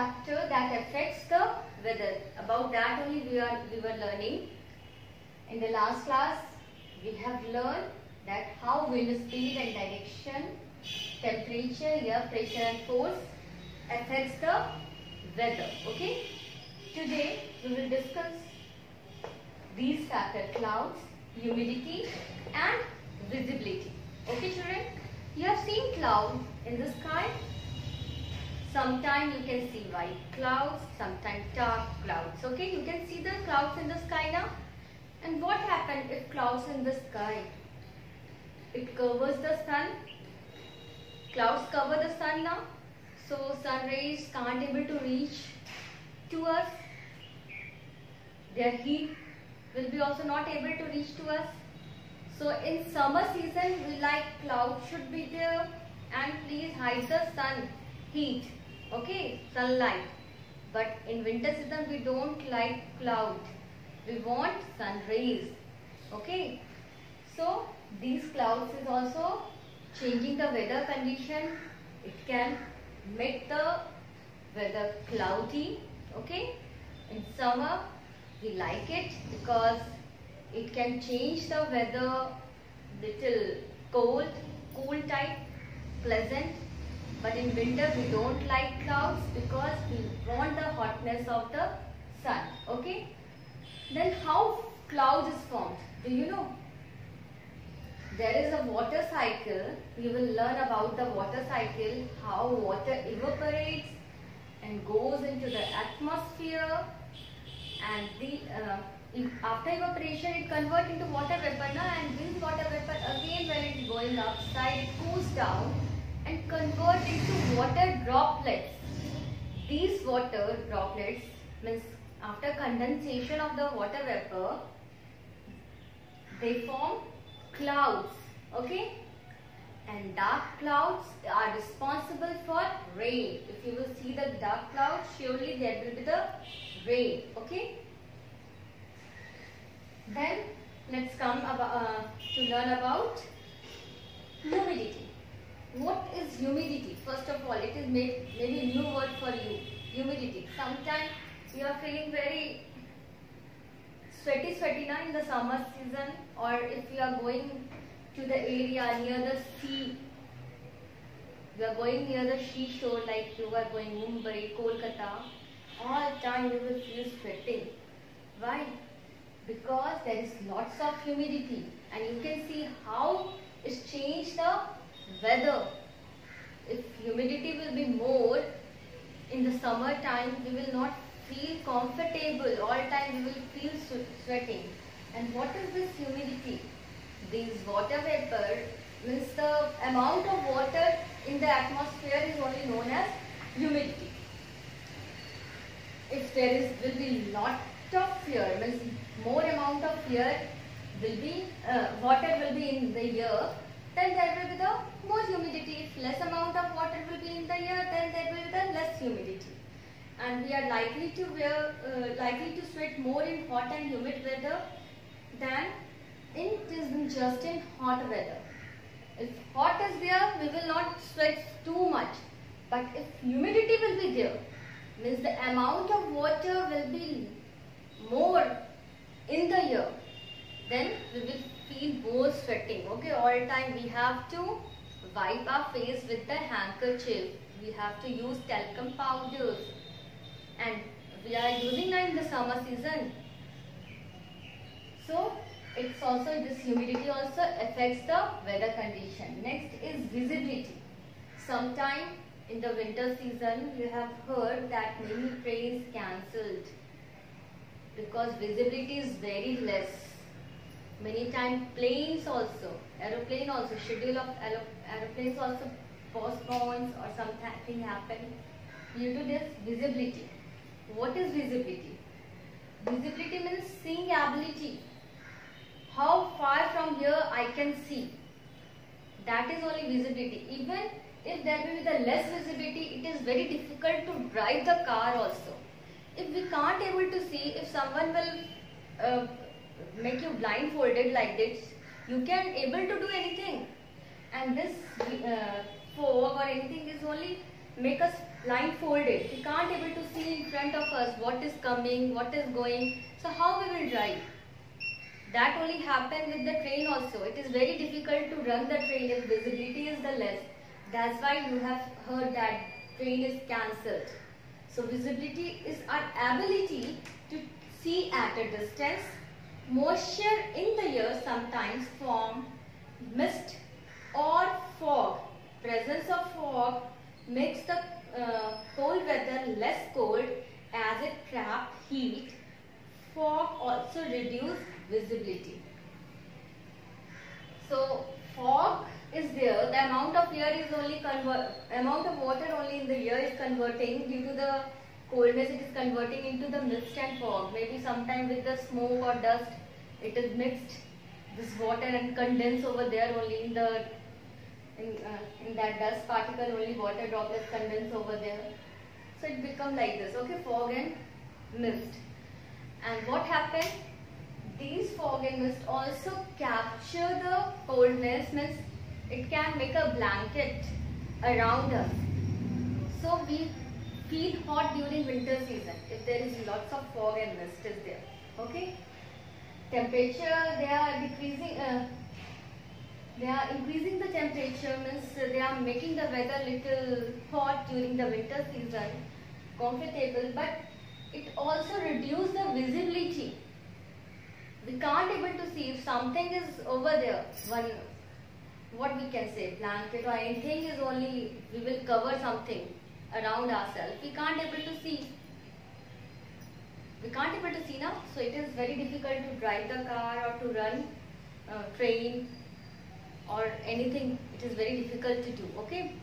factor that affects the weather. About that only we were learning. In the last class, we have learned that how wind speed and direction, temperature, air pressure and force affects the weather. Okay. Today we will discuss these factors: clouds, humidity and visibility. Okay children, you have seen clouds in the sky. Sometimes you can see white clouds, sometimes dark clouds. Okay, you can see the clouds in the sky now. And what happens if clouds in the sky? It covers the sun. Clouds cover the sun now. So sun rays can't able to reach to us. Their heat will be also not able to reach to us. So in summer season we like clouds should be there and please hide the sun heat. Okay, sunlight. But in winter season we don't like cloud. We want sun rays. Okay. So these clouds is also changing the weather condition. It can make the weather cloudy. Okay. In summer we like it because it can change the weather little cold, cool type, pleasant. But in winter we don't like clouds because we want the hotness of the sun. Okay. Then how clouds is formed? Do you know? There is a water cycle. You will learn about the water cycle, how water evaporates and goes into the atmosphere, and after evaporation it converts into water vapor now, and this water vapor again when it is going outside it cools down and convert into water droplets. These water droplets means after condensation of the water vapor, they form clouds. Okay, and dark clouds are responsible for rain. If you will see the dark clouds, surely there will be the rain. Okay, then let's come about, to learn about humidity. What is humidity? First of all, it is maybe a new word for you. Humidity. Sometimes you are feeling very sweaty now in the summer season, or if you are going to the area near the sea, you are going near the seashore, like you are going Mumbai, Kolkata, all time you will feel sweating. Why? Because there is lots of humidity, and you can see how it's changed the weather. If humidity will be more in the summer time, we will not feel comfortable. All time we will feel sweating. And what is this humidity? This water vapor means the amount of water in the atmosphere is only known as humidity. If there will be lot of air, means more amount of air will be water will be in the air, then there will be the more humidity. If less amount of water will be in the air, then there will be the less humidity. And we are likely to sweat more in hot and humid weather than just in hot weather. If hot is there, we will not sweat too much. But if humidity will be there, means the amount of water will be more in the air, then we will feel more sweating. Okay, all time we have to wipe our face with the handkerchief. We have to use talcum powders. And we are using that in the summer season. So it's also, this humidity also affects the weather condition. Next is visibility. Sometime in the winter season you have heard that many trains cancelled because visibility is very less. Many times planes also, aeroplane also, schedule of aeroplanes also postponed or something happened due to this visibility. What is visibility? Visibility means seeing ability. How far from here I can see. That is only visibility. Even if there will be the less visibility, it is very difficult to drive the car also. If we can't able to see, if someone will make you blindfolded like this, you can able to do anything. And this fog or anything is only make us blindfolded. We can't able front of us, what is coming, what is going. So how we will drive? That only happens with the train also. It is very difficult to run the train if visibility is the less. That's why you have heard that train is cancelled. So visibility is our ability to see at a distance. Moisture in the air sometimes form mist or fog. Presence of fog makes the cold weather less cold as it traps heat. Fog also reduces visibility. So fog is there. The amount of water only in the air is converting due to the coldness. It is converting into the mist and fog. Maybe sometime with the smoke or dust, it is mixed this water and condense over there only in the in that dust particle. Only water droplets condense over there. So it becomes like this. Okay, fog and mist. And what happens? These fog and mist also capture the coldness, means it can make a blanket around us. So we feel hot during winter season if there is lots of fog and mist is there. Okay. Temperature, they are decreasing. They are increasing the temperature, means they are making the weather little hot during the winter season, comfortable, but it also reduces the visibility. We can't able to see if something is over there. What we can say, blanket or anything is only, we will cover something around ourselves. We can't able to see. We can't able to see now. So it is very difficult to drive the car or to run train or anything. It is very difficult to do. Okay.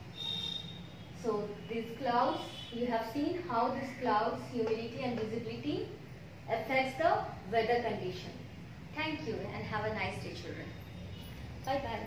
So these clouds, you have seen how these clouds, humidity and visibility affects the weather condition. Thank you and have a nice day, children. Bye bye.